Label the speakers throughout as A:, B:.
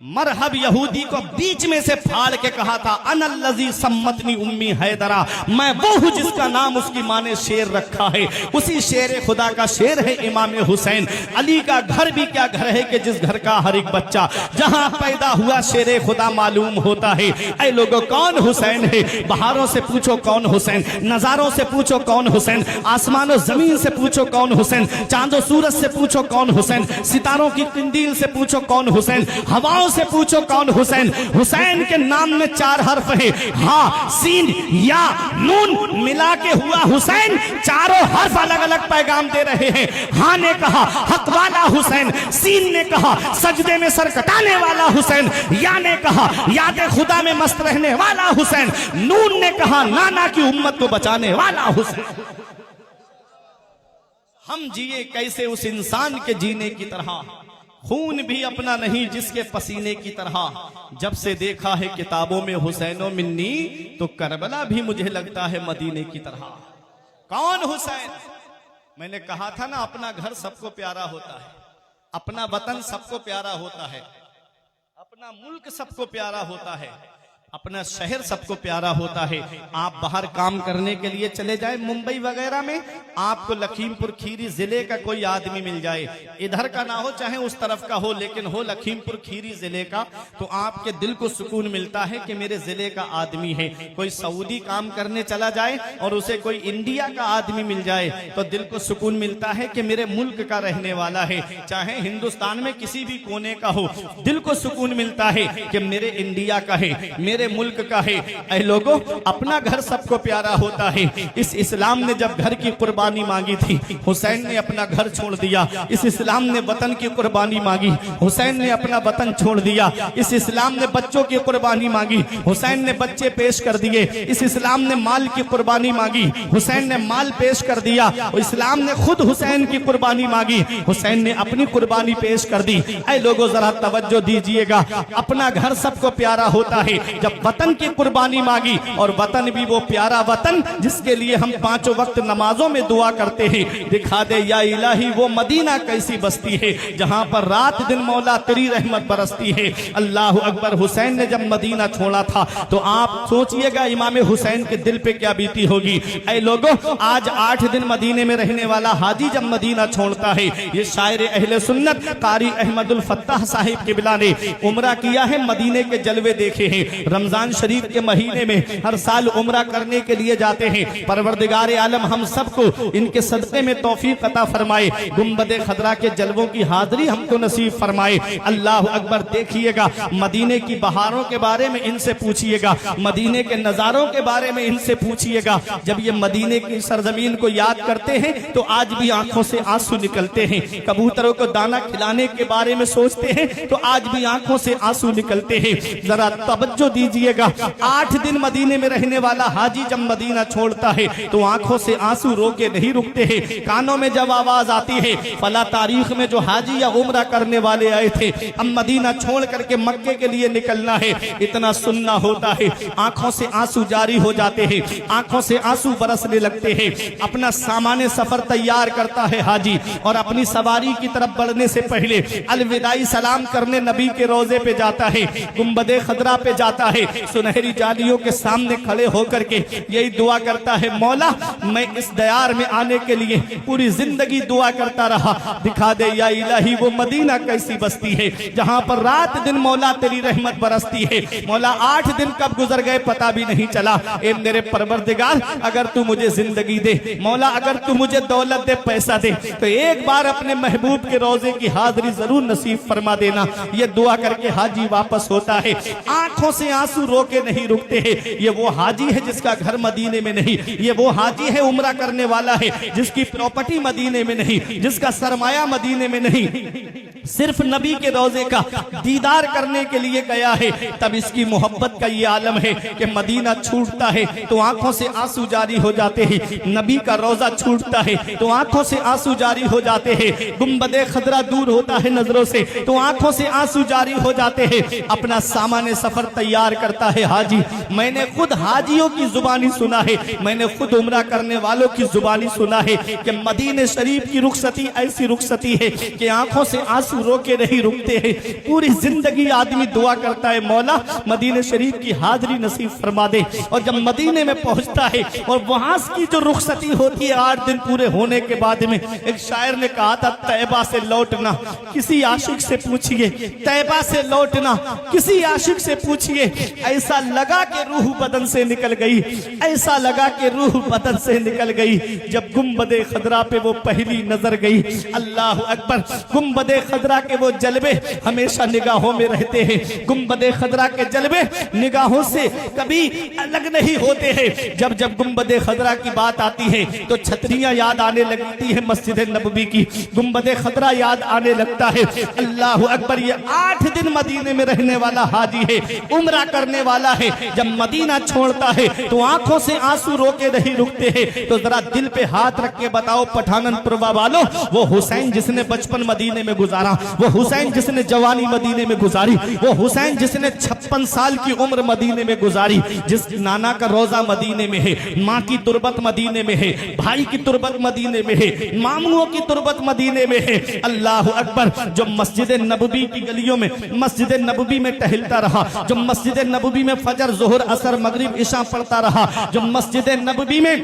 A: मरहब यहूदी को बीच में से फाड़ के कहा था, अनल्लज़ी सम्मतनी उम्मी हैदरा, मैं वो हूँ जिसका नाम उसकी माँ ने शेर रखा है। उसी शेर खुदा का शेर है इमाम हुसैन। अली का घर भी क्या घर है कि जिस घर का हर एक बच्चा जहाँ पैदा हुआ शेर खुदा मालूम होता है। ऐ लोगों, कौन हुसैन है? बहारों से पूछो कौन हुसैन, नजारों से पूछो कौन हुसैन, आसमानों जमीन से पूछो कौन हुसैन, चांदो सूरज से पूछो कौन हुसैन, सितारों की कंदील से पूछो कौन हुसैन, हवाओं से पूछो कौन हुसैन। हुसैन के नाम में 4 हर्फ है, हा, सीन, या, नून मिला के हुआ हुसैन। चारों हर्फ अलग अलग पैगाम दे रहे हैं। हा ने कहा हक वाला हुसैन, सीन ने कहा सजदे में सर कटाने वाला हुसैन, या ने कहा याद खुदा में मस्त रहने वाला हुसैन, नून ने कहा नाना की उम्मत को बचाने वाला हुसैन। हम जिए कैसे उस इंसान के जीने की तरह, खून भी अपना नहीं जिसके पसीने की तरह। जब से देखा है किताबों में हुसैनो मिन्नी, तो करबला भी मुझे लगता है मदीने की तरह। कौन हुसैन? मैंने कहा था ना, अपना घर सबको प्यारा होता है, अपना वतन सबको प्यारा होता है, अपना मुल्क सबको प्यारा होता है, अपना शहर सबको प्यारा होता है। आप बाहर काम करने के लिए चले जाए मुंबई वगैरह में, आपको लखीमपुर खीरी जिले का कोई आदमी मिल जाए, इधर का ना हो चाहे उस तरफ का हो, लेकिन हो लखीमपुर खीरी जिले का, तो आपके दिल को सुकून मिलता है कि मेरे जिले का आदमी है। कोई सऊदी काम करने चला जाए और उसे कोई इंडिया का आदमी मिल जाए तो दिल को सुकून मिलता है कि मेरे मुल्क का रहने वाला है। चाहे हिंदुस्तान में किसी भी कोने का हो, दिल को सुकून मिलता है कि मेरे इंडिया का है, मेरे मुल्क का है। ऐ लोगों, अपना घर सबको प्यारा होता है। इस इस्लाम ने जब घर की कुर्बानी मांगी थी, हुसैन ने अपना घर छोड़ दिया। इस इस्लाम ने वतन की कुर्बानी मांगी, हुसैन ने अपना वतन छोड़ दिया। इस इस्लाम ने बच्चों की कुर्बानी मांगी, हुसैन ने बच्चे पेश कर दिए। इस इस्लाम ने माल की कुर्बानी मांगी, हुसैन ने माल पेश कर दिया। इस्लाम ने खुद हुसैन की कुर्बानी मांगी, हुसैन ने अपनी कुर्बानी पेश कर दी। ऐ लोगों, जरा तवज्जो दीजिएगा, अपना घर सबको प्यारा होता है। जब वतन की कुर्बानी मांगी, और वतन भी वो प्यारा वतन जिसके लिए हम 5 वक्त नमाजों में दुआ करते हैं, दिखा दे या इलाही वो मदीना कैसी बस्ती है जहां पर रात दिन मौला तेरी रहमत बरसती है। अल्लाह अकबर। हुसैन ने जब मदीना छोड़ा था तो आप सोचिएगा इमाम हुसैन के दिल पे क्या बीती होगी। ऐ लोगों, आज 8 दिन मदीने में रहने वाला हाजी जब मदीना छोड़ता है, ये शायर अहले सुन्नत कारी अहमदुल फत्ताह साहिब किबला ने उम्रा किया है, मदीने के जलवे देखे हैं। रमजान शरीफ के महीने में हर साल उम्रा करने के लिए जाते हैं। परवरदिगार आलम हम सबको इनके सदक़े में तौफीक अता फरमाए, गुंबदे खदरा के जलवों की हाजिरी हमको नसीब फरमाए। अल्लाह अकबर। देखिएगा, मदीने की बहारों के बारे में इनसे पूछिएगा, मदीने के नजारों के बारे में इनसे पूछिएगा। जब ये मदीने की सरजमीन को याद करते हैं तो आज भी आंखों से आंसू निकलते हैं। कबूतरों को दाना खिलाने के बारे में सोचते हैं तो आज भी आंखों से आंसू निकलते हैं। जरा तवज्जो दीजिएगा, 8 दिन मदीने में रहने वाला हाजी जब मदीना छोड़ता है तो आंखों से आंसू रोके नहीं रुकते हैं। कानों में जब आवाज आती है फला तारीख में जो हाजी या उम्रा करने वाले आए थे, अब मदीना छोड़ करके मक्के के लिए निकलना है, इतना सुनना होता है, आंखों से आंसू जारी हो जाते हैं, आंखों से आंसू बरसने लगते हैं। अपना सामाने सफर तैयार करता है हाजी, और अपनी सवारी की तरफ बढ़ने से पहले अलविदाई सलाम करने नबी के रोजे पे जाता है, गुंबदे खदरा पे जाता है। सुनहरी जालियों के सामने खड़े होकर के यही दुआ करता है, मौला मैं इस दयार में आने के लिए पूरी जिंदगी दुआ करता रहा, दिखा दे या इलाही वो मदीना कैसी बस्ती है जहां पर रात दिन मौला तेरी रहमत बरसती है। मौला 8 दिन कब गुजर गए पता भी नहीं चला। ए मेरे परवरदिगार, अगर तू मुझे जिंदगी दे, मौला अगर तू मुझे दौलत दे, पैसा दे, तो एक बार अपने महबूब के रोजे की हाजिरी जरूर नसीब फरमा देना। ये दुआ करके हाजी वापस होता है, आंखों से आंसू रोके नहीं रुकते हैं। ये वो हाजी है जिसका घर मदीने में नहीं, ये वो हाजी है उम्रा करने वाला है जिसकी प्रॉपर्टी मदीने में नहीं, जिसका सरमाया मदीने में नहीं, सिर्फ नबी के रोजे का दीदार करने के लिए गया है। तब इसकी मोहब्बत का ये आलम है कि मदीना छूटता है तो आंखों से आंसू जारी हो जाते हैं, नबी का रोजा छूटता है तो आंखों से आंसू जारी हो जाते हैं, गुंबदे खदरा दूर होता है नजरों से तो आंखों से आंसू जारी हो जाते हैं। अपना सामाने सफर तैयार करता है हाजी। मैंने खुद हाजियों की जुबानी सुना है, मैंने खुद उम्रा करने वालों की जुबानी सुना है कि मदीने शरीफ की रुखसती ऐसी रुखसती है कि आंखों से आंसू आंसू रोके नहीं रुकते हैं। पूरी जिंदगी आदमी दुआ करता है, मौला मदीने शरीफ की हाजिरी नसीब फरमा दे। और जब मदीने में पहुंचता है और वहां की जो रुखसती होती है 8 दिन पूरे होने के बाद में, एक शायर ने कहा था, तैबा से लौटना किसी आशिक से पूछिए, तैबा से लौटना किसी आशिक से पूछिए, ऐसा लगा कि रूह बदन से निकल गई, ऐसा लगा कि रूह बदन से निकल गई जब गुंबदे खदरा पे वो पहली नजर गई। अल्लाह अकबर। गुंबदे खदरा के वो जलवे हमेशा निगाहों में रहते हैं। गुंबदे खदरा के जलवे निगाहों से कभी अलग नहीं होते हैं। जब जब गुंबदे खदरा की बात आती है तो छतरियां याद आने लगती है मस्जिद नबवी की, गुंबदे खदरा याद आने लगता है। अल्लाह अकबर। ये 8 दिन मदीने में रहने वाला हाजी है, उम्रा करने वाला है। जब मदीना छोड़ता है तो आंखों से आंसू रोके नहीं रुकते हैं। तो जरा दिल पे हाथ रख के बताओ पठाननपुर वालों, वो हुसैन जिसने बचपन मदीने में गुजारा, वो हुसैन जिसने जवानी मदीने में गुजारी, वो हुसैन जिसने 56 साल की उम्र मदीने में गुजारी, जिस नाना का रोजा मदीने में है, माँ की तुरबत मदीने में है, भाई की तुरबत मदीने में है, मामूओं की तुरबत मदीने में है। अल्लाह अकबर। जो मस्जिद नबवी की गलियों में, मस्जिद नबवी में टहलता रहा, जो मस्जिद नबवी में फजर जोहर असर मगरिब इशा पढ़ता रहा, जो मस्जिद नबवी में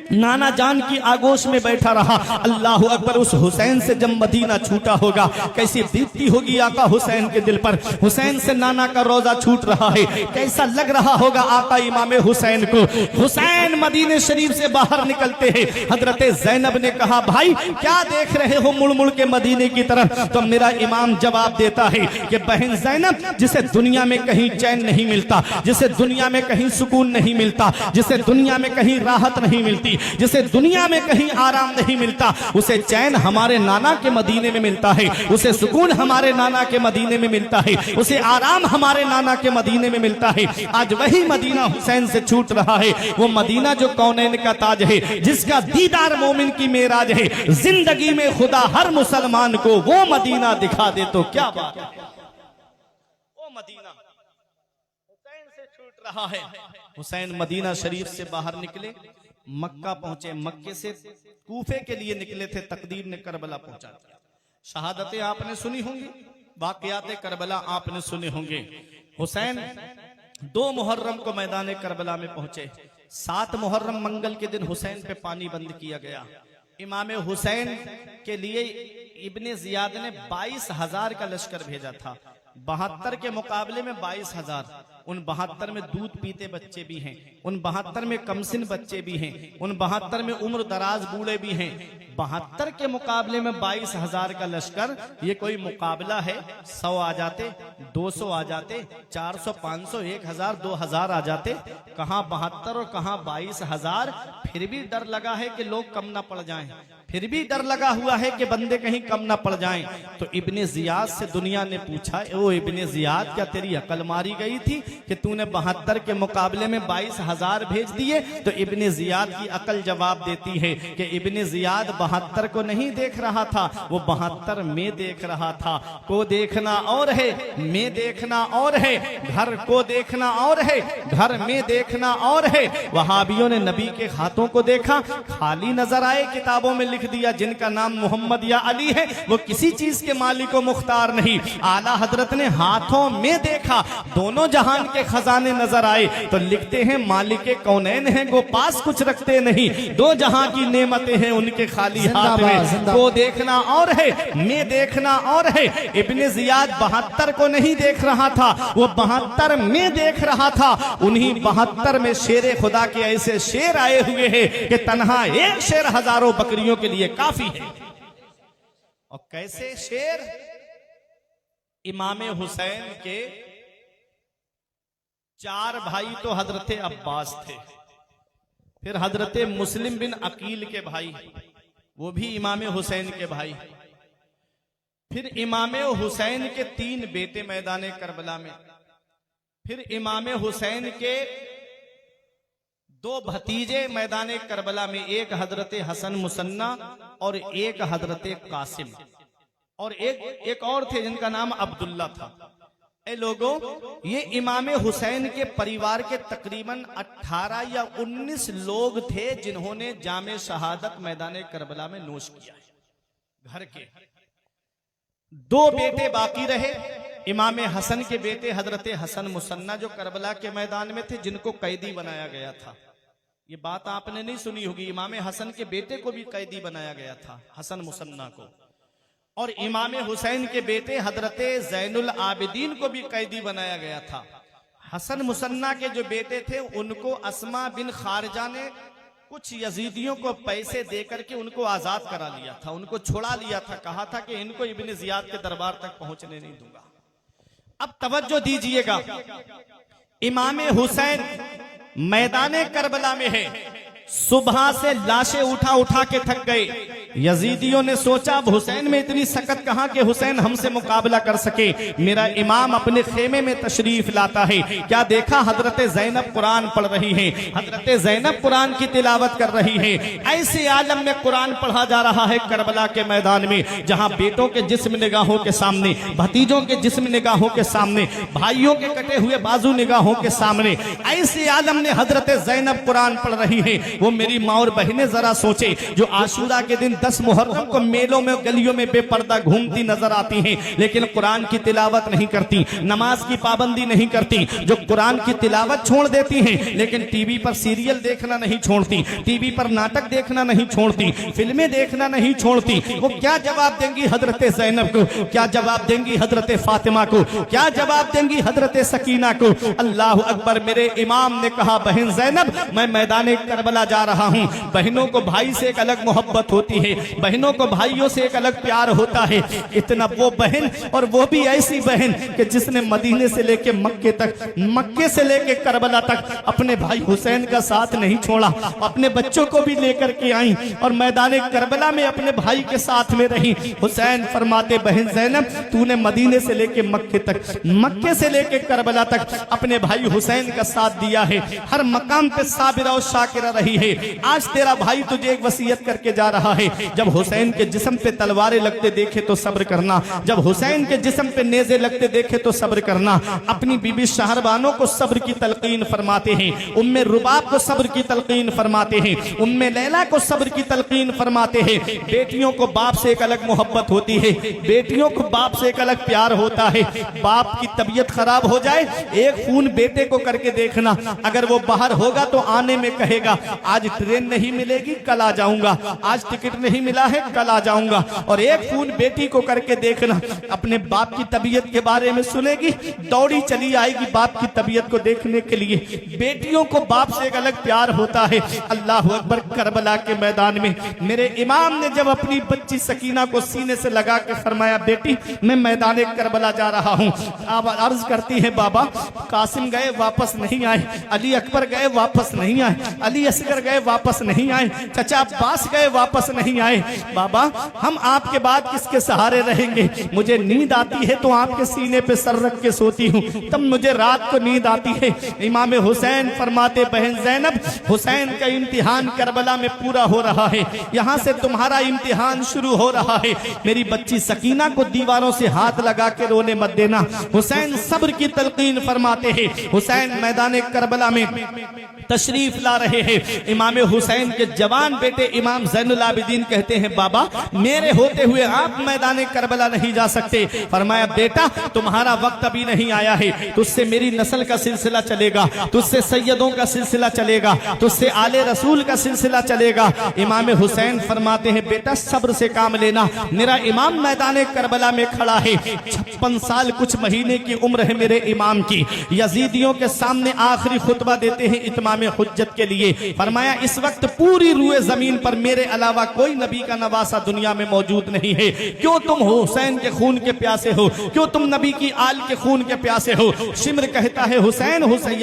A: नाना जान की आगोश में बैठा रहा। अल्लाह अकबर। उस हुसैन से जब मदीना छूटा होगा, कैसी बीतती होगी आका हुसैन के दिल पर। हुसैन से नाना का रोजा छूट रहा है, कैसा लग रहा होगा आका इमाम हुसैन को। हुसैन मदीने शरीफ से बाहर निकलते हैं। हजरत जैनब ने कहा, भाई क्या देख रहे हो मुड़ मुड़ के मदीने की तरफ? तो मेरा इमाम जवाब देता है कि बहन जैनब, जिसे दुनिया में कहीं चैन नहीं मिलता, जिसे दुनिया में कहीं सुकून नहीं मिलता, जिसे दुनिया में कहीं राहत नहीं मिलती, जिसे दुनिया में कहीं आराम नहीं मिलता, उसे चैन हमारे नाना के मदीने में मिलता है, उसे सुकून हमारे नाना के मदीने में मिलता है, उसे आराम हमारे नाना के मदीने में मिलता है। आज वही मदीना हुसैन से छूट रहा है, वो मदीना जो कौनैन का ताज है, जिसका दीदार मोमिन की मेराज है। जिंदगी में खुदा हर मुसलमान को वो मदीना दिखा दे तो क्या बात है। वो मदीना हुसैन से छूट रहा है। हुसैन मदीना शरीफ से बाहर निकले, मक्का पहुंचे, मक्के से कूफे के लिए निकले थे, तकदीर ने करबला पहुंचा दिया। शहादतें आपने सुनी होंगी, वाकयात करबला आपने सुने होंगे। हुसैन 2 मुहर्रम को मैदान करबला में पहुंचे। 7 मुहर्रम मंगल के दिन हुसैन पे पानी बंद किया गया। इमाम हुसैन के लिए इब्ने जियाद ने 22,000 का लश्कर भेजा था। 72 के मुकाबले में 22,000। उन 72 में दूध पीते बच्चे भी हैं, उन 72 में कमसिन बच्चे भी हैं, उन 72 में उम्र दराज बूढ़े भी हैं। 72 के मुकाबले में 22,000 का लश्कर, ये कोई मुकाबला है? 100 आ जाते, 200 आ जाते, 400, 500, 1000, 2000 आ जाते। कहाँ 72 और कहाँ 22,000। फिर भी डर लगा है कि लोग कम ना पड़ जाएं, फिर भी डर लगा हुआ है कि बंदे कहीं कम ना पड़ जाएं। तो इब्ने जियाद से दुनिया ने पूछा, ओ इब्ने जियाद, क्या तेरी अकल मारी गई थी कि तूने 72 के मुकाबले में 22,000 भेज दिए? तो इब्ने जियाद की अकल जवाब देती है कि इब्ने जियाद 72 को नहीं देख रहा था, वो 72 में देख रहा था। को देखना और है, में देखना और है, घर को देखना और है, घर में देखना और है। वहाबियों ने नबी के हाथों को देखा, खाली नजर आए, किताबों में लिख दिया जिनका नाम मोहम्मद या अली है वो किसी चीज के मालिक व मुख्तार नहीं। आला हजरत ने हाथों में देखा, दोनों जहान के खजाने नजर आए, तो लिखते हैं मालिक कौनैन है, वो पास कुछ रखते नहीं, 2 जहां की नेमतें हैं उनके खाली हाथ में। वो देखना और है, में देखना और है। इब्ने जियाद 72 को नहीं देख रहा था, वो 72 में देख रहा था। उन्हीं 72 में शेरे खुदा के ऐसे शेर आए हुए हैं कि तन्हा एक शेर हजारों बकरियों के लिए काफी है। और कैसे शेर? इमाम हुसैन के 4 भाई तो हजरत अब्बास थे, फिर हजरत मुस्लिम बिन अकील के भाई, वो भी इमाम हुसैन के भाई, फिर इमाम हुसैन के 3 बेटे मैदान करबला में, फिर इमाम हुसैन के 2 भतीजे मैदान करबला में, एक हजरत हसन मुसन्ना और एक हजरत कासिम, और एक और थे जिनका नाम अब्दुल्ला था। ए लोगों, ये इमाम हुसैन के परिवार के तकरीबन 18 या 19 लोग थे जिन्होंने जामे शहादत मैदान करबला में नोश किया है। घर के दो बेटे बाकी रहे, इमाम हसन के बेटे हजरत हसन मुसन्ना जो करबला के मैदान में थे, जिनको कैदी बनाया गया था। ये बात आपने नहीं सुनी होगी, इमाम हसन के बेटे को भी कैदी बनाया गया था, हसन मुसन्ना को। और इमाम हुसैन के बेटे हजरत जैनुल आबिदीन को भी कैदी बनाया गया था। हसन मुसन्ना के जो बेटे थे उनको अस्मा बिन खारजा ने कुछ यजीदियों को पैसे देकर के उनको आजाद करा लिया था, उनको छुड़ा लिया था, कहा था कि इनको इब्न जियाद के दरबार तक पहुंचने नहीं दूंगा। अब तवज्जो दीजिएगा, इमाम हुसैन मैदाने करबला में है, सुबह से लाशें उठा उठा के थक गए। यजीदियों ने सोचा अब हुसैन में इतनी सकत कहां कि हुसैन हमसे मुकाबला कर सके, मेरा इमाम अपने खेमे में तशरीफ लाता है। क्या देखा, हजरत जैनब कुरान पढ़ रही है, हजरत जैनब कुरान की तिलावत कर रही है। ऐसे आलम में कुरान पढ़ा जा रहा है करबला के मैदान में, जहां बेटों के जिस्म निगाहों के सामने, भतीजों के जिस्म निगाहों के सामने, भाइयों के कटे हुए बाजू निगाहों के सामने ऐसे आलम ने हजरत जैनब कुरान पढ़ रही है। वो मेरी माँ और बहनें जरा सोचे, जो आशूरा के दिन 10 मुहर्रम को मेलों में गलियों में बेपर्दा घूमती नजर आती हैं, लेकिन कुरान की तिलावत नहीं करती, नमाज की पाबंदी नहीं करती, जो कुरान की तिलावत छोड़ देती हैं लेकिन टीवी पर सीरियल देखना नहीं छोड़ती, टीवी पर नाटक देखना नहीं छोड़ती, फिल्में देखना नहीं छोड़ती, वो क्या जवाब देंगी हजरत जैनब को, क्या जवाब देंगी हजरत फातिमा को, क्या जवाब देंगी हजरत सकीना को। अल्लाह अकबर। मेरे इमाम ने कहा, बहन जैनब मैं मैदान करबला जा रहा हूं। बहनों को भाई से एक अलग मोहब्बत होती है, बहनों को भाइयों से एक अलग प्यार होता है। इतना वो बहन, और वो भी ऐसी बहन कि जिसने मदीने से लेके मक्के तक, मक्के से लेके करबला तक अपने भाई हुसैन का साथ नहीं छोड़ा, अपने बच्चों को भी लेकर के आई और मैदान करबला में अपने भाई के साथ में रही। हुसैन फरमाते, बहन जैनब तूने मदीने से लेके मक्के तक, मक्के से लेके करबला तक अपने भाई हुसैन का साथ दिया है, हर मकाम पे साबिरा और शाकिरा रही है। आज तेरा भाई तुझे एक वसीयत करके जा रहा है, जब हुसैन के जिस्म पे तलवारें लगते देखे तो सब्र करना, जब हुसैन के जिस्म पे नेज़े लगते देखे तो सब्र करना। अपनी बीबी शहरबानों को सब्र की तलकीन फरमाते हैं, उम्मे रुबाब को सब्र की तलकीन फरमाते हैं, उम्मे लैला को सब्र की तलकीन फरमाते हैं। बेटियों को बाप से एक अलग मोहब्बत होती है, बेटियों को बाप से एक अलग प्यार होता है। बाप की तबीयत खराब हो जाए, एक फोन बेटे को करके देखना, अगर वो बाहर होगा तो आने में कहेगा आज ट्रेन नहीं मिलेगी कल आ जाऊंगा, आज टिकट नहीं मिला है कल आ जाऊंगा। और एक फोन बेटी को करके देखना, अपने बाप की तबीयत के बारे में सुनेगी, दौड़ी चली आएगी बाप की तबीयत को देखने के लिए। बेटियों को बाप से एक अलग प्यार होता है। अल्लाह अकबर। करबला के मैदान में मेरे इमाम ने जब अपनी बच्ची सकीना को सीने से लगा के फरमाया, बेटी मैं मैदान करबला जा रहा हूँ। आप अर्ज करती है, बाबा कासिम गए वापस नहीं आए, अली अकबर गए वापस नहीं आए, अली असगर गए वापस नहीं आए, चचा अब्बास गए वापस नहीं आए। बाबा हम आपके बाद किसके सहारे रहेंगे? मुझे नींद आती है तो आपके सीने पे सर रख के सोती हूँ, तब मुझे रात को नींद आती है। इमाम हुसैन फरमाते, बहन जैनब हुसैन का इम्तिहान करबला में पूरा हो रहा है, यहाँ से तुम्हारा इम्तिहान शुरू हो रहा है। मेरी बच्ची सकीना को दीवारों से हाथ लगा के रोने मत देना। हुसैन सब्र की तलकीन फरमाते हैं। हुसैन मैदान करबला में तशरीफ ला रहे हैं। इमाम हुसैन के जवान बेटे इमाम जैनुल आबिदीन कहते हैं, बाबा मेरे होते हुए आप मैदान करबला नहीं जा सकते। फरमाया, बेटा तुम्हारा वक्त अभी नहीं आया है, तुझसे मेरी नस्ल का सिलसिला चलेगा, तुझसे सैयदों का सिलसिला चलेगा, तुझसे आले रसूल का सिलसिला चलेगा। इमाम हुसैन फरमाते हैं, बेटा सब्र से काम लेना, मेरा इमाम मैदान करबला में खड़ा है। 56 साल कुछ महीने की उम्र है मेरे इमाम की। यजीदियों के सामने आखिरी खुतबा देते हैं इत्माम हुज्जत के लिए। फरमाया, इस वक्त पूरी रूए जमीन पर मेरे अलावा कोई नबी का नवासा दुनिया में मौजूद नहीं है। क्यों तुम हुसैन के खून के प्यासे हो? क्यों तुम नबी की आल के खून के प्यासे हो? शिम्र कहता है, हुसैन हुसैन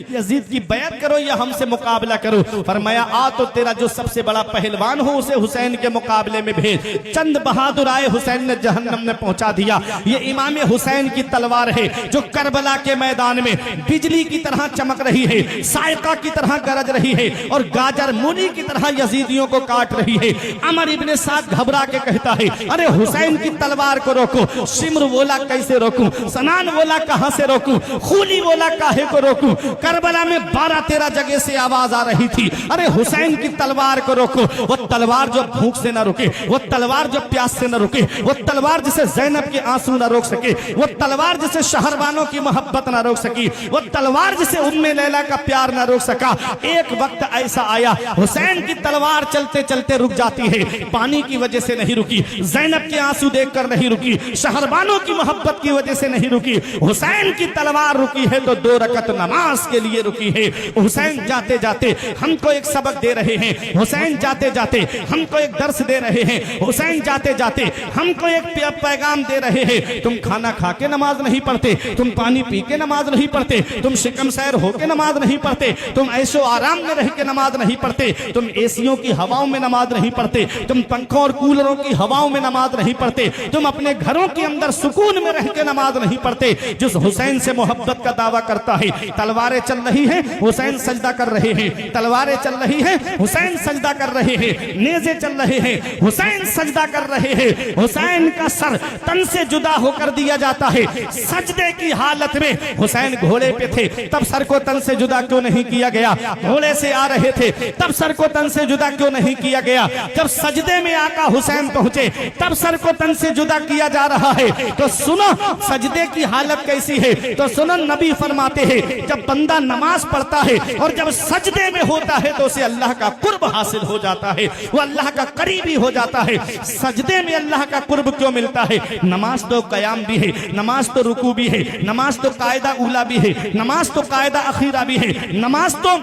A: यजीद की बैत करो या हमसे मुकाबला करो। फरमाया, आ तो तेरा जो सबसे बड़ा पहलवान हो उसे हुसैन के मुकाबले में भेज। चंद बहादुर आए, हुसैन ने जहन्नम में पहुंचा दिया। ये इमाम हुसैन की तलवार है जो करबला के मैदान में बिजली की तरह चमक रही है, सायका की तरह गरज रही है और गाजर मुनी की तरह यजीदियों को काट रही है। है। अमर इब्ने साद घबरा के कहता है, अरे हुसैन की तलवार को रोको। शिम्र बोला, कैसे रोकूं? सनान बोला, कहां से रोकूं? खूली बोला, काहे को रोकूं? करबला में 12-13 जगह से आवाज आ रही थी, अरे हुसैन की तलवार को रोको। वो तलवार जो भूख से न रुके, वो तलवार जो प्यास से न रुके, वो तलवार जिसे ज़ैनब के आंसू न रोक सके, वो तलवार जिसे शहरबानों की मोहब्बत न रोक सकी, वो तलवार जिसे उम्मे लैला का प्यार न रोक सका। एक वक्त ऐसा आया, हुसैन की तलवार चलते चलते रुक जाती है, पानी की वजह से नहीं रुकी, ज़ैनब के आंसू देखकर नहीं रुकी, शहरबानों की मोहब्बत की वजह से नहीं रुकी। हुसैन की तलवार रुकी है तो 2 रकत नमाज के लिए रुकी है। हुसैन जाते जाते हमको एक सबक दे रहे हैं, हुसैन जाते जाते हमको एक दर्स दे रहे हैं, हुसैन जाते जाते हमको एक पैगाम दे रहे हैं। तुम खाना खा के नमाज नहीं पढ़ते, तुम पानी पी के नमाज नहीं पढ़ते, तुम शिकम सैर होके नमाज नहीं पढ़ते, तुम ऐशो आराम में रह के नमाज नहीं पढ़ते, तुम एसियों की हवाओं में नमाज नहीं पढ़ते, तुम पंखों और कूलरों की हवाओं में नमाज नहीं पढ़ते, तुम अपने घरों के अंदर सुकून में रह के नमाज नहीं पढ़ते। जिस हुसैन से मोहब्बत का दावा करता है, तलवारें चल रही हैं, हुसैन सजदा कर रहे हैं, तलवारें चल रही हैं, हुसैन सजदा कर रहे हैं, नेज़े चल रहे हैं, हुसैन सजदा कर रहे हैं। हुसैन का सर तन से जुदा होकर दिया जाता है। सजदे की हालत में हुसैन घोड़े पे थे, तब सर को तन से जुदा क्यों नहीं किया गया? घोड़े से आ रहे थे, तब सर को तन से जुदा क्यों नहीं किया गया? जब सजदे में आका हुसैन पहुंचे, तब सर को तन से जुदा किया जा रहा है। तो सुनो सजदे की हालत कैसी है, तो सुनो नबी फरमाते हैं, जब बंदा नमाज पढ़ता है और जब सजदे में होता है तो उसे अल्लाह का कुर्ब हासिल हो जाता है, वो अल्लाह का करीबी हो जाता है। सजदे में अल्लाह का कुर्ब क्यों मिलता है? नमाज तो कयाम भी है, नमाज तो रुकू भी है, नमाज तो कायदा उला भी है, नमाज तो कायदा अखीरा भी है, नमाज तो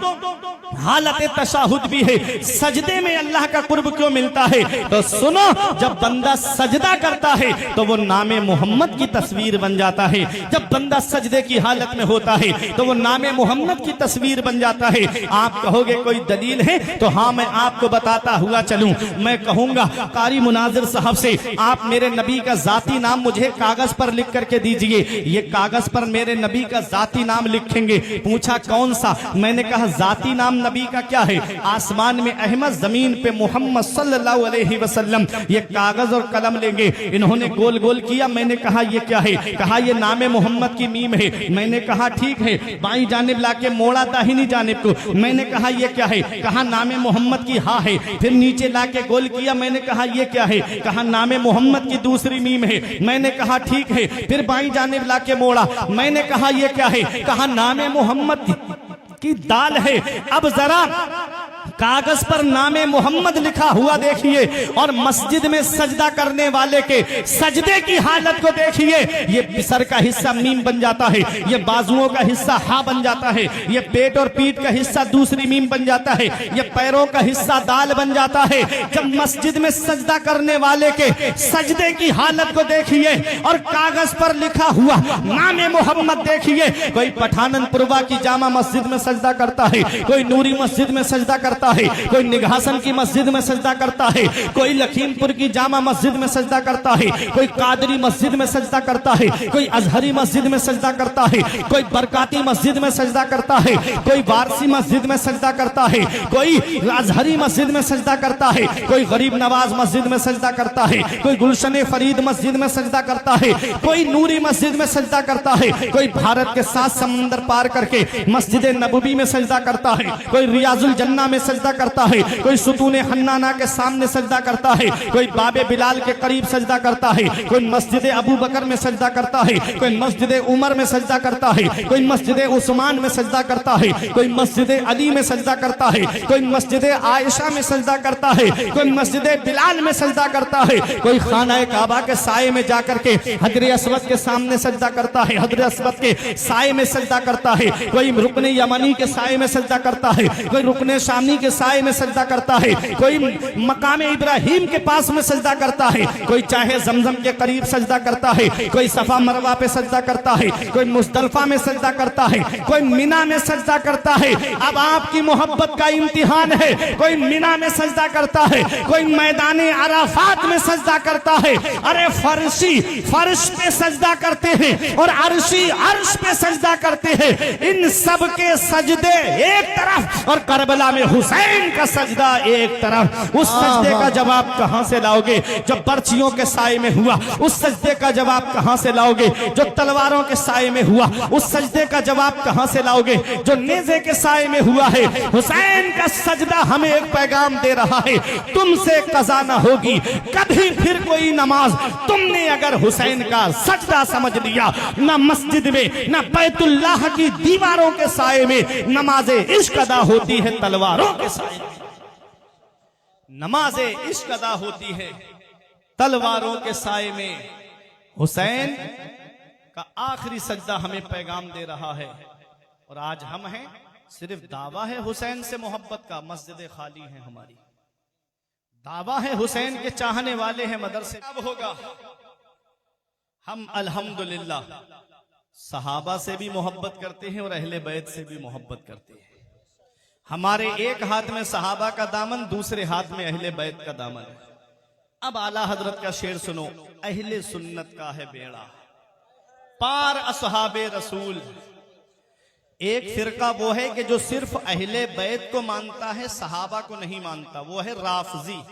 A: हालत तशाहुद भी है। सजदे में अल्लाह का कुर्ब क्यों मिलता है? तो सुनो, जब बंदा सजदा करता है तो वो नामे मोहम्मद की तस्वीर बन जाता है। जब बंदा सजदे की हालत में होता है तो वो नामे मोहम्मद की तस्वीर बन जाता है। आप कहोगे कोई दलील है? तो हाँ, मैं आपको बताता हुआ चलूं। मैं कहूंगा कारी मुनाजिर साहब से, आप मेरे नबी का जाती नाम मुझे कागज पर लिख करके दीजिए। ये कागज पर मेरे नबी का जाती नाम लिखेंगे। पूछा कौन सा? मैंने कहा जाती नाम नबी का क्या है? आसमान में अहमद, जमीन पे मोहम्मद सल्लल्लाहु अलैहि वसल्लम। ये कागज और कलम लेंगे। इन्होंने गोल गोल किया। मैंने कहा ये क्या है? कहा ये नामे मोहम्मद की मीम है। मैंने कहा ठीक है। बाईं जानिब लाके मोड़ा दाहिनी जानिब को। मैंने कहा ये क्या है? कहा नामे मोहम्मद की हा है। फिर नीचे लाके गोल किया। मैंने कहा ये क्या है? कहा नामे मोहम्मद की दूसरी मीम है। मैंने कहा ठीक है। फिर बाईं जानिब लाके मोड़ा। मैंने कहा ये क्या है? कहा नामे मोहम्मद की दाल है। अब जरा कागज पर नामे मोहम्मद लिखा हुआ देखिए और मस्जिद में सजदा करने वाले के सजदे की हालत को देखिए। ये सर का हिस्सा मीम बन जाता है, ये बाजुओं का हिस्सा हा बन जाता है, ये पेट और पीठ का हिस्सा दूसरी मीम बन जाता है, ये पैरों का हिस्सा दाल बन जाता है। जब मस्जिद में सजदा करने वाले के सजदे की हालत को देखिए और कागज पर लिखा हुआ नामे मोहम्मद देखिए। कोई पठाननपुरवा की जामा मस्जिद में सजदा करता है, कोई नूरी मस्जिद में सजदा करता है, कोई निघासन की मस्जिद में सजदा करता है, कोई लखीमपुर की जामा मस्जिद में सजदा करता है, कोई कादरी मस्जिद में सजदा करता है, कोई अजहरी मस्जिद में सजदा करता है, कोई बरकाती मस्जिद में सजदा करता है, कोई वारसी मस्जिद में सजदा करता है, कोई अजहरी मस्जिद में सजदा करता है, कोई गरीब नवाज मस्जिद में सजदा करता है, कोई गुलशन फरीद मस्जिद में सजदा करता है, कोई नूरी मस्जिद में सजदा करता है, कोई भारत के 7 समंदर पार करके मस्जिद नबवी में सजदा करता है, कोई रियाजुल जन्ना में सजदा करता है, कोई सुतून हन्नाना के सामने सजदा करता है, कोई बाबे बिलाल के करीब सजदा करता है, कोई मस्जिद अबू बकर में सजदा करता है, कोई मस्जिद उमर में सजदा करता है, कोई मस्जिद उस्मान में सजदा करता है, कोई मस्जिद अली में सजदा करता है, कोई मस्जिद आयशा में सजदा करता है, कोई मस्जिद बिलाल में सजदा करता है, कोई खाना काबा के साए में जाकर के हजर अस्वद के सामने सजदा करता है, हजर अस्वद के साए में सजदा करता है, कोई रुकने यमनी के साए में सजदा करता है, कोई रुकने शामी के साए में सजदा करता है, कोई मकाम इब्राहिम के पास में सजदा करता है, कोई चाहे जमजम के करीब सजदा करता है, कोई सफा मरवा पे सजदा करता है, कोई मुस्तल्फा में सजदा करता है, कोई मिना में सजदा करता है। अब आपकी मोहब्बत का इम्तिहान है। कोई मिना में सजदा करता है, कोई मैदानी अराफात में सजदा करता है। अरे फर्शी फर्श पे सजदा करते हैं और अर्शी अर्श पे सजदा करते हैं। इन सब के सजदे एक तरफ और करबला में हुसैन हुसैन का सजदा एक तरफ। उस सजदे का जवाब कहां से लाओगे जो बर्छियों के साए में हुआ? उस सजदे का जवाब कहां से लाओगे जो तलवारों के साए में हुआ? उस सजदे का जवाब कहां से लाओगे जो नेज़े के साए में हुआ है? हुसैन का सजदा हमें एक पैगाम दे रहा है, तुमसे कज़ा न होगी कभी फिर कोई नमाज। तुमने अगर हुसैन का सजदा समझ लिया, ना मस्जिद में ना बैतुल्लाह की दीवारों के साए में नमाज़े इश्क अदा होती है, तलवारों के साए में नमाज़े इश्क अदा होती है, तलवारों के साए में। हुसैन का आखिरी सजदा हमें पैगाम दे रहा है। और आज हम हैं, सिर्फ दावा है हुसैन से मोहब्बत का, मस्जिद खाली है हमारी। दावा है हुसैन के चाहने वाले हैं, मदरसे अब होगा। हम अल्हम्दुलिल्लाह सहाबा से भी मोहब्बत करते हैं और अहले बैत से भी मोहब्बत करते हैं। हमारे एक हाथ में सहाबा का दामन, दूसरे हाथ में अहले बैत का दामन। अब आला हजरत का शेर सुनो, अहले सुन्नत का है बेड़ा पार असहाबे रसूल। एक फिरका वो है कि जो सिर्फ अहले बैत को मानता है, सहाबा को नहीं मानता, वो है राफजी।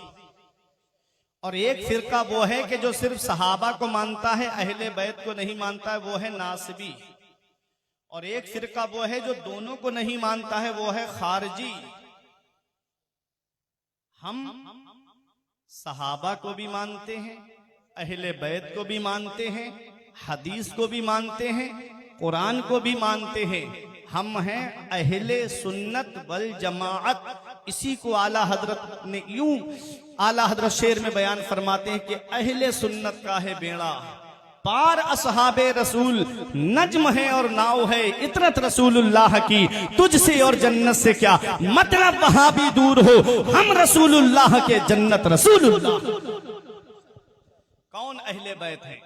A: और एक फिरका वो है कि जो सिर्फ सहाबा को मानता है, अहले बैत को नहीं मानता है, वो है नासिबी। और एक फिरका वो है जो दोनों को नहीं मानता है, वो है खारजी। हम सहाबा को भी मानते हैं, अहले बैत को भी मानते हैं, हदीस को भी मानते हैं, कुरान को भी मानते हैं। हम हैं अहले सुन्नत वल जमाअत। इसी को आला हजरत ने यूं आला हजरत शेर में बयान फरमाते हैं कि अहले सुन्नत का है बेड़ा पार असहाबे रसूल। नज्म है और नाव है इतरत रसूलुल्लाह की, तुझसे और जन्नत से क्या मतलब, वहां भी दूर हो हम रसूलुल्लाह के, जन्नत रसूलुल्लाह। कौन अहले बैत है?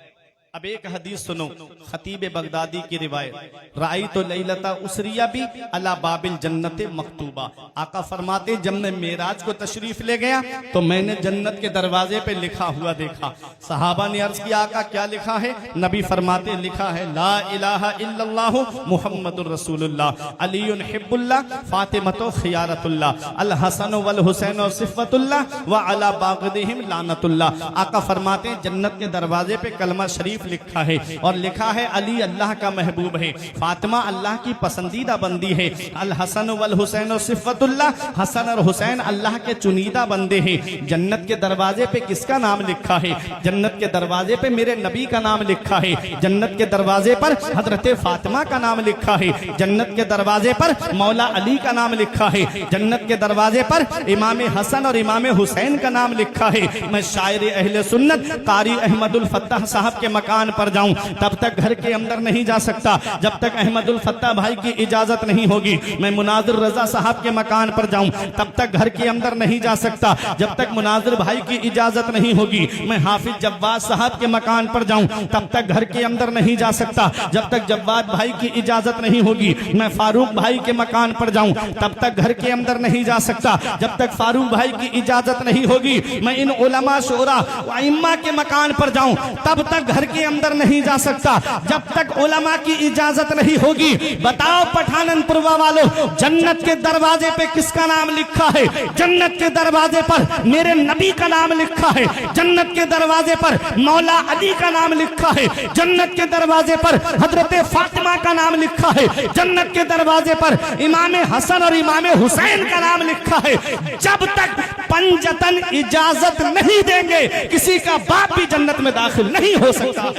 A: अब एक हदीस सुनो, खतीब बगदादी की रिवायत, राई तो लैलता उसरिया भी अला बाबिल जन्नत मकतूबा। आका फरमाते जब मैं मेराज को तशरीफ ले गया तो मैंने जन्नत के दरवाजे पे लिखा हुआ देखा। सहाबा ने अर्ज किया आका क्या लिखा है? नबी फरमाते लिखा है ला इलाहा इल्लल्लाहु मुहम्मदुर रसूलुल्लाह अलीयुन हिब्बुल्लाह फातिमतो खियारतुल्लाह अल हसन वल हुसैन सिफ़तुल्लाह व अला बाग़दिहिम लानतुल्लाह। आका फरमाते जन्नत के दरवाजे पे कलमा शरीफ लिखा है और लिखा है अली अल्लाह का महबूब है, फातिमा अल्लाह की पसंदीदा बंदी है, अल हसन वल हुसैन सिफ़तुल्लाह, हसन और हुसैन अल्लाह के चुनीदा बंदे हैं। जन्नत के दरवाजे पे किसका नाम लिखा है? जन्नत के दरवाजे पे मेरे नबी का नाम लिखा है। जन्नत के दरवाजे पर हजरत फातिमा का नाम लिखा है। जन्नत के दरवाजे पर मौला अली का नाम लिखा है। जन्नत के दरवाजे पर इमाम हसन और इमाम हुसैन का नाम लिखा है। मैं शायर अहले सुन्नत कारी अहमदुल फत्ताह साहब के मकान पर जाऊं तब तक घर के अंदर नहीं जा सकता जब तक अहमदुल फत्ताह भाई की इजाजत नहीं होगी। मैं मुनाजिर रजा साहब के मकान पर जाऊं तब तक घर के अंदर नहीं जा सकता जब तक मुनाजिर भाई की इजाजत नहीं होगी। मैं हाफिज जव्वाद साहब के मकान पर जाऊं तब तक घर के अंदर नहीं जा सकता जब तक जव्वाद भाई की इजाजत नहीं होगी। मैं फारूक भाई के मकान पर जाऊं तब तक घर के अंदर नहीं जा सकता जब तक फारूक भाई की इजाजत नहीं होगी। मैं इन उलमा शोरा व इम्मा के मकान पर जाऊं तब तक घर के अंदर नहीं जा सकता जब तक उलमा की इजाजत नहीं होगी। बताओ पठाननपुरवा वालों, जन्नत के दरवाजे पे किसका नाम लिखा है? जन्नत के दरवाजे पर मेरे नबी का नाम लिखा है। जन्नत के दरवाजे पर मौला अली का नाम लिखा है। जन्नत के दरवाजे पर हजरत फातिमा का नाम लिखा है। जन्नत के दरवाजे पर इमाम हसन और इमाम हुसैन का नाम लिखा है। जब तक पंजतन इजाजत नहीं देंगे किसी का बाप भी जन्नत में दाखिल नहीं हो सकता।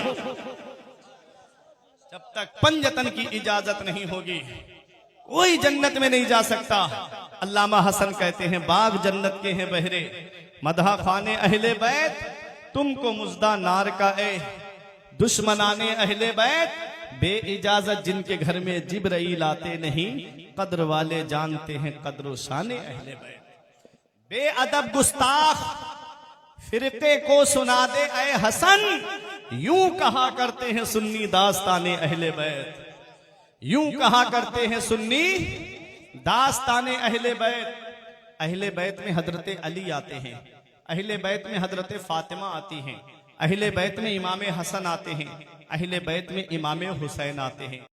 A: जब तक पंजतन की इजाजत नहीं होगी कोई जन्नत में नहीं जा सकता। अल्लामा हसन कहते हैं बाग जन्नत के हैं बहरे, मदहा खाने अहले बैत, तुमको मुजदा नार का ए दुश्मनाने अहले बैत, बे इजाजत जिनके घर में जिब्राइल आते नहीं, कद्र वाले जानते हैं कद्र शाने अहले बैत। बेअदब गुस्ताख फिरके को सुना दे ऐ हसन, यूं कहा करते हैं सुन्नी दास्ताने अहले बैत, यूं कहा करते हैं सुन्नी दास्ताने अहले बैत। अहले बैत में हजरत अली आते हैं, अहले बैत में हजरत फातिमा आती हैं, अहले बैत में इमाम हसन आते हैं, अहले बैत में इमाम हुसैन आते हैं।